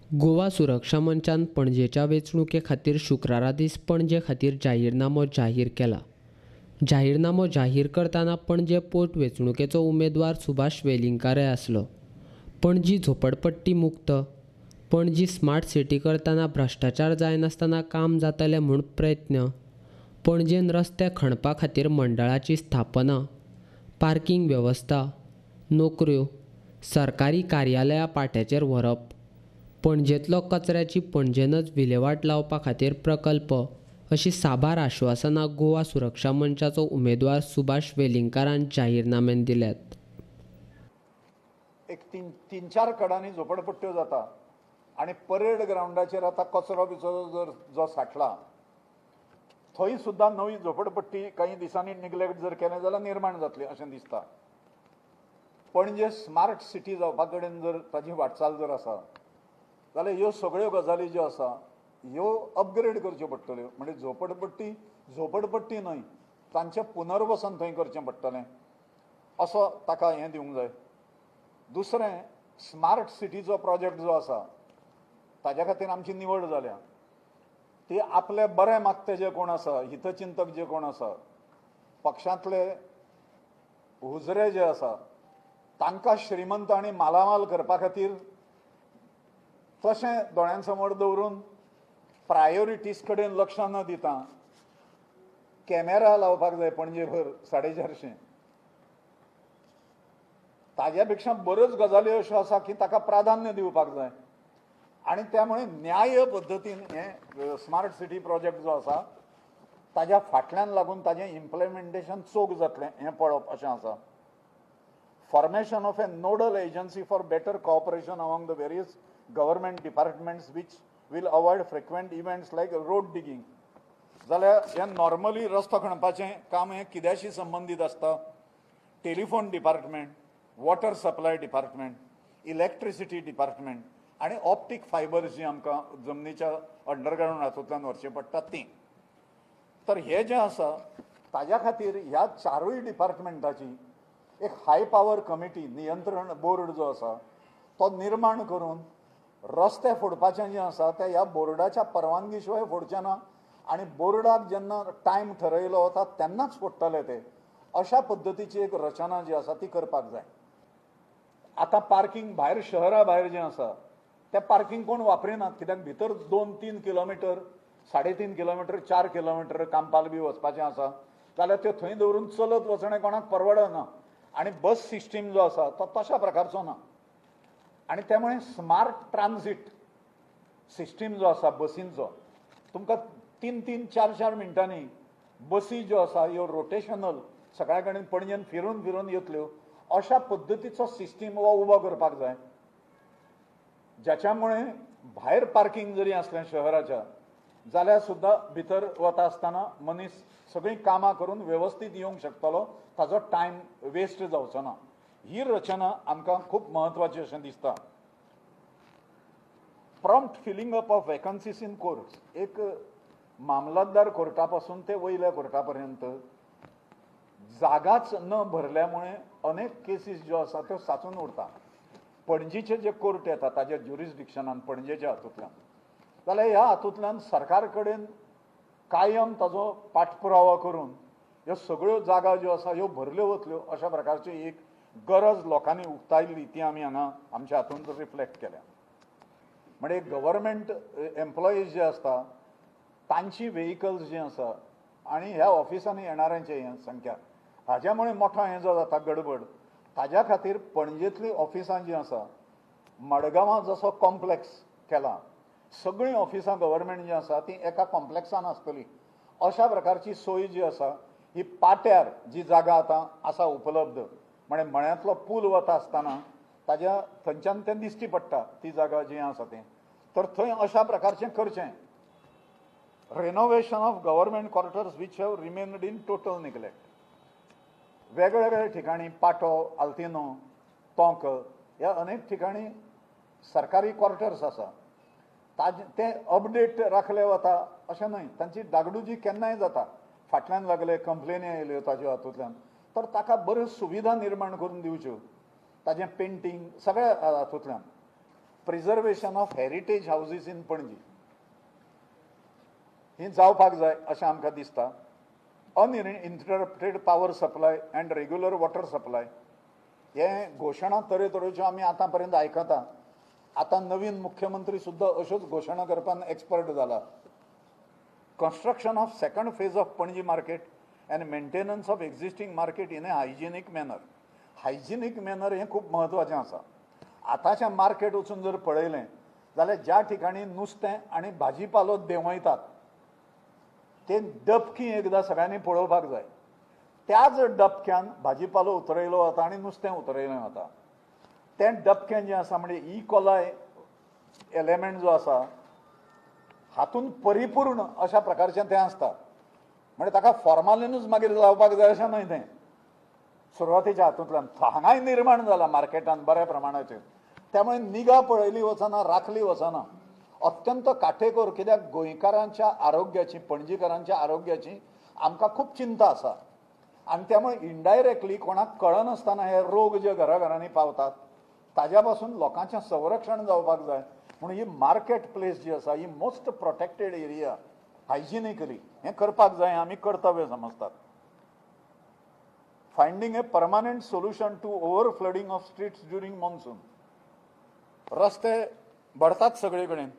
गोवा सुरक्षा मंचान पणजेच्या वेंचणुके खातीर शुक्रारा दीस पणजे खातीर जाहीरनामो जाहीर केला. जाहीरनामो जाहीर करतना पणजे पोट वेंचणुकेचो उमेदवार सुभाष वेलिंगकाराय आसलो. पणजी झोपडपट्टी मुक्त. पणजी स्मार्ट सिटी करतना भ्रश्टाचार जायनासतना काम जातलें म्हूण प्रयत्न. पणजेन रस्ते खणपा खातीर मंडळाची स्थापना. पार्किंग वेवस्था, नोकऱ्यो, सरकारी कार्यालयां पाट्याचेर व्हरप. पणजेंतलो कचऱ्याची पणजेनच विलेवाट लावपा खातीर प्रकल्प अशी साबार आश्वासनां गोवा सुरक्षा मंचाचो उमेदवार सुभाष वेलिंगकारान जाहीरनाम्यान दिल्यात. एक तीन चार कडांनी झोपडपट्ट्यो जाता आणि परेड ग्राउंडाचेर आता कचरो बिचरो जो साठला थंय सुद्दां नवी झोपडपट्टी काही दिसांनी निग्लेक्ट जर केलें जाल्यार निर्माण जातली अशें दिसता. पणजे स्मार्ट सिटी जावपा कडेन जर ताची वाटचाल जर आसा जाल्यार ह्यो सगळ्यो गजाली ज्यो आसा ह्यो अपग्रेड करच्यो पडटल्यो. म्हणजे झोपडपट्टी न्हय, तांचें पुनर्वसन थंय करचें पडटलें असो ताका हें दिवंक जाय. दुसरें, स्मार्ट सिटीचो प्रोजेक्ट जो आसा ताज्या खातीर आमची निवड जाल्या. ती आपले बरे मागते जे कोण आसा, हितचिंतक जे कोण आसा, पक्षांतले हुजरे जे आसा तांकां श्रीमंत आनी मालामाल करपा खातीर तशें दोळ्यांसमोर दवरून प्रायोरिटीज कडेन लक्ष न दिता कॅमेरा लावपाक जाय पणजेभर 450. ताज्या पेक्षा बऱ्योच गजाली अश्यो आसा की ताका प्राधान्य दिवपाक जाय. आणि त्यामुळे न्याय पद्दतीन हे स्मार्ट सिटी प्रोजेक्ट जो आसा ताज्या फाटल्यान लागून ताजें इम्प्लिमेंटेशन चोख जातलें हें पळोवप अशें आसा. Formation of A nodal agency for better cooperation among the various government departments which will avoid frequent events like road digging. जाल्यार हें नॉर्मली रस्तो खणपाचें काम हें कित्याशी संबंदीत आसता. Telephone department, water supply department, electricity department आनी ऑप्टीक फायबर्स जी आमकां जमनीच्या अंडरग्रावंड हातूंतल्यान व्हरचें पडटा तीं. तर हे जें आसा ताज्या खातीर ह्या चारूय डिपार्टमेंटाची एक हाय पावर कमिटी, नियंत्रण बोर्ड जो आसा तो निर्माण करून रस्ते फोडपाचें जें आसा तें ह्या बोर्डाच्या परवानगी शिवाय फोडचें ना आनी बोर्डाक जेन्ना टायम ठरयलो वता तेन्नाच फोडटले ते अशा पद्दतीची एक रचना जी आसा ती करपाक जाय. आतां पार्किंग भायर शहरा भायर जें आसा तें पार्किंग कोण वापरिनात, कित्याक भितर 2-3 किलोमिटर, 3.5 किलोमिटर, 4 किलोमिटर कांपाल बी वचपाचें आसा जाल्यार त्यो थंय दवरून चलत वचणें कोणाक परवडना. आनी बस सिस्टीम जो आसा तो तशा प्रकारचो ना. आणि त्यामुळे स्मार्ट ट्रान्झिट सिस्टीम जो आसा बसींचो तुमकां 3-3, 4-4 मिनटांनी बसी ज्यो आसा ह्यो रोटेशनल सगळ्या कडेन पणजेन फिरून फिरून येतल्यो अशा पद्दतीचो सिस्टीम हो उबो करपाक जाय. ज्याच्यामुळे भायर पार्किंग जरी असलें शहराच्या जाल्यार सुद्दां भितर वता आसतना मनीस सगळीं कामां करून व्यवस्थीत येवंक शकतलो, ताजो टायम वेस्ट जावचो ना. ही रचना आमकां खूब महत्वाची अशें दिसता. Prompt filling up of vacancies in courts. एक मामलतदार कोर्टा पासून ते वयल्या कोर्टा पर्यंत जागाच न भरल्यामुळे अनेक केसीस ज्यो आसा त्यो साचून उरता. पणजीचे जे कोर्ट येता ताज्या ज्युरिस्डिक्शनान पणजेच्या हातूंतल्यान जाल्यार ह्या हातूंतल्यान सरकार कडेन कायम ताजो पाठपुरावो करून ह्यो सगळ्यो जागा ज्यो आसा ह्यो भरल्यो वतल्यो अशा प्रकारची एक गरज लोकांनी उक्तायल्ली ती आमी हांगा आमच्या हातूंत रिफ्लेक्ट केल्या. म्हणजे गव्हर्मेंट एम्प्लॉईज जे आसता तांची व्हेइकल्स जी आसा आनी ह्या ऑफिसांनी येणाऱ्यांची संख्या हाज्यामुळे मोठो हें जो जाता गडबड ताज्या खातीर पणजेंतलीं ऑफिसां जीं आसा मडगांवां जसो कॉम्प्लेक्स केला, सगळीं ऑफिसां गव्हर्मेंट जीं आसा तीं एका कॉम्प्लेक्सान आसतलीं अशा प्रकारची सोय जी आसा ही पाट्यार जी जागा आतां आसा उपलब्ध म्हणजे मळ्यांतलो पूल वता आसतना ताज्या थंयच्यान तें दिश्टी पडटा ती जागा जी आसा तें. तर थंय अशा प्रकारचें करचें. Renovation of government quarters which have remained in total neglect. वेगवेगळ्या ठिकाणी पाटो, आल्तिनो, तोंक ह्या अनेक ठिकाणी सरकारी क्वार्टर्स आसा ते अपडेट राखले वता अशें न्हय. तांची डागडुजी केन्नाय जाता, फाटल्यान लागले कंप्लेनी येयल्यो ताज्या हातूंतल्यान. तर ताका बऱ्यो सुविधा निर्माण करून दिवच्यो ताजें पेंटींग सगळ्या हातूंतल्यान. Preservation of heritage houses in Panaji ही जावपाक जाय अशें आमकां दिसता. Uninterrupted power supply and regular water supply हे घोशणा तरेतरेच्यो आमी आतां पर्यंत आयकता. आतां नवीन मुख्यमंत्री सुद्दां अश्योच घोशणा करपान एक्सपर्ट जाला. Construction of second phase of Panaji market and maintenance of existing market in a hygienic manner. Hygienic manner हें खूब म्हत्वाचें आसा. आतांचें मार्केट वचून जर पळयलें जाल्यार ज्या ठिकाणी नुस्तें आनी भाजीपालो देंवयतात ते डबकी एकदां सगळ्यांनी पळोवपाक जाय. त्याच डबक्यान भाजीपालो उतरयलो वता आनी नुस्तें उतरयलें वता. तें डबकें जें आसा म्हणजे इकोलाय एलिमेंट जो आसा हातून परिपूर्ण अशा प्रकारचें तें आसता. म्हणजे ताका फॉर्मालिनूच मागीर लावपाक जाय अशें न्हय. तें सुरवातीच्या हातूंतल्यान हांगाय निर्माण जाला मार्केटान बऱ्या प्रमाणाचेर. त्यामुळे निगा पळयली वचना, राखली वचना. अत्यंत काटेकोर, कित्याक गोंयकारांच्या आरोग्याची, पणजीकारांच्या आरोग्याची आमकां खूब चिंता आसा. आनी त्यामुळे इनडायरेक्टली कोणाक कळनासतना हे रोग जे घराघरांनी पावतात ताज्या पासून लोकांचें संरक्षण जावपाक जाय. म्हणून ही मार्केट प्लेस जी आसा ही मोस्ट प्रोटेक्टेड एरिया हायजिनिकली हें करपाक जाय. आमी कर्तव्य समजतात. Finding a permanent solution to over flooding of streets during monsoon. रस्ते भरतात सगळे कडेन.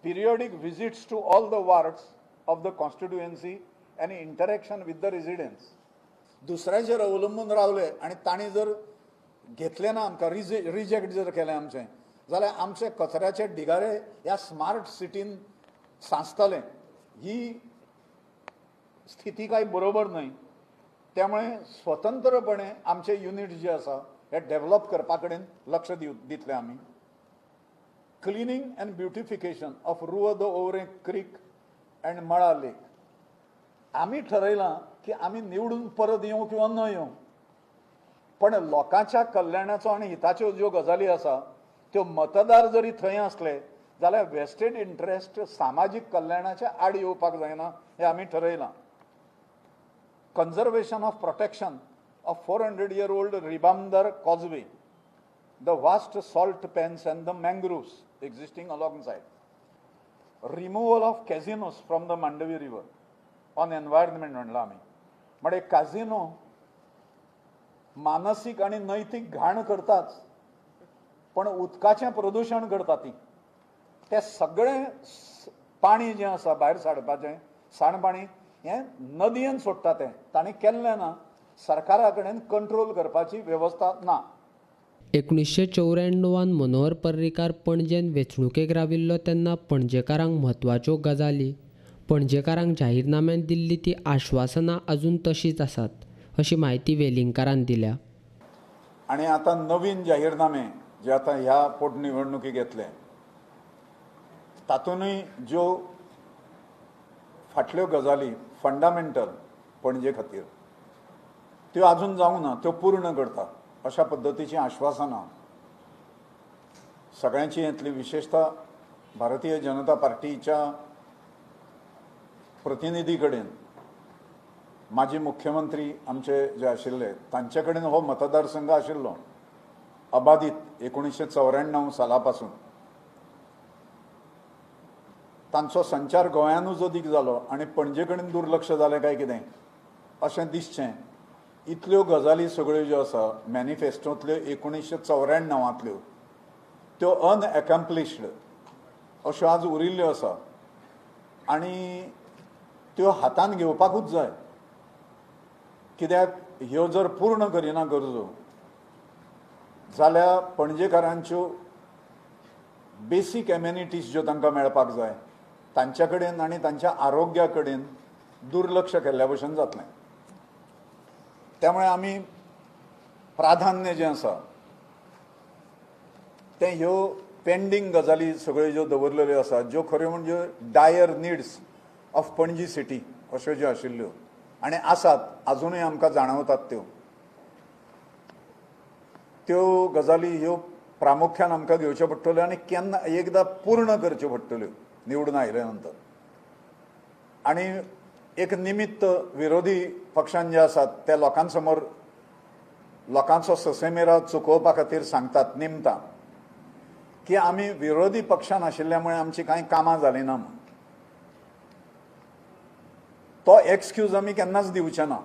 Periodic visits to all the wards of the constituency and interaction with the residents. दुसऱ्याचेर अवलंबून रावले आनी तांणी जर घेतले ना, आमकां रिजेक्ट जर केलें आमचें, जाल्यार आमचे कचऱ्याचे ढिगारे ह्या स्मार्ट सिटीन सांचतले. ही स्थिती काही बरोबर न्हय. त्यामुळे स्वतंत्रपणे आमचे युनिट जे आसा हे डेव्हलप करपा कडेन लक्ष दितले आमी. Cleaning and beautification of Rua de Ourem creek and Mala lake. आमी ठरयलां की आमी निवडून परत येवं किंवा न येवं, पण लोकांच्या कल्याणाचो आनी हिताच्यो ज्यो गजाली आसा त्यो मतदार जरी थंय असले जाल्यार वेस्टेड इंटरेस्ट सामाजीक कल्याणाच्या आड येवपाक जायना हें आमी ठरयलां. conservation of protection of 400-year-old Ribamdar causeway, the vast salt pans and the mangroves existing alongside, removal of casinos from the Mandavi river on environment म्हणला आमी. म्हणजे काझिनो मानसिक आणि नैतिक घाण करताच, पण उदकाचें प्रदूषण करता ती. ते सगळे पाणी जें आसा भायर साडपाचें सांडपाणी हें नदयेन सोडटा तें तांणी केल्लें ना. सरकारा कडेन कंट्रोल करपाची वेवस्था ना. 1994 मनोहर पर्रीकार पणजेन वेंचणुकेक राविल्लो तेन्ना पणजेकारांक म्हत्वाच्यो गजाली, पणजेकारांक जाहीरनाम्यान दिल्ली ती आश्वासनां अजून तशींच आसात अशी माहिती वेलिंगकारान दिल्या. आनी आतां नवीन जाहीरनामे जे आतां ह्या पोटनिवडणुकीक येतले तातूंतय ज्यो फाटल्यो गजाली फंडामेंटल पणजे खातीर त्यो आजून जावंक ना, त्यो पूर्ण करता अशा पद्दतीची आश्वासनां सगळ्यांची येतली. विशेषतः भारतीय जनता पार्टीच्या प्रतिनिधी कडेन माजी मुख्यमंत्री आमचे जे आशिल्ले तांचे कडेन हो मतदारसंघ आशिल्लो अबाधित 1994 साला पासून. तांचो संचार गोंयानूच अदीक जालो आनी पणजे कडेन दुर्लक्ष जालें काय कितें अशें दिसचें. इतल्यो गजाली सगळ्यो ज्यो आसा मॅनिफेस्टोंतल्यो 1994तल्यो त्यो अनएकम्प्लिश्ड अश्यो आज उरिल्ल्यो आसा आनी त्यो हातान घेवपाकूच जाय. कित्याक ह्यो जर पूर्ण करिना गरजो जाल्यार पणजेकारांच्यो बेसीक एमेनिटीज ज्यो तांकां मेळपाक जाय तांच्या कडेन आनी तांच्या आरोग्या कडेन दुर्लक्ष केल्ल्या भशेन जातलें. त्यामुळे आमी प्राधान्य जें आसा तें ह्यो पेंडींग गजाली सगळ्यो ज्यो दवरलेल्यो आसा ज्यो खऱ्यो म्हणजे डायर निड्स ऑफ पणजी सिटी अश्यो ज्यो आशिल्ल्यो आनी आसात आजुनूय आमकां जाणवतात त्यो गजाली ह्यो प्रामुख्यान आमकां घेवच्यो पडटल्यो आनी केन्ना एकदां पूर्ण करच्यो पडटल्यो निवडून आयल्या नंतर. आनी एक निमित्त विरोधी पक्षान जे आसात ते लोकांसमोर लोकांचो ससेमेरा चुकोवपा खातीर सांगतात निमतां की आम्ही विरोधी पक्षान आशिल्ल्यामुळे आमची कांय कामां जाली ना म्हणून तो एक्सक्यूज आमी केन्नाच दिवचे ना.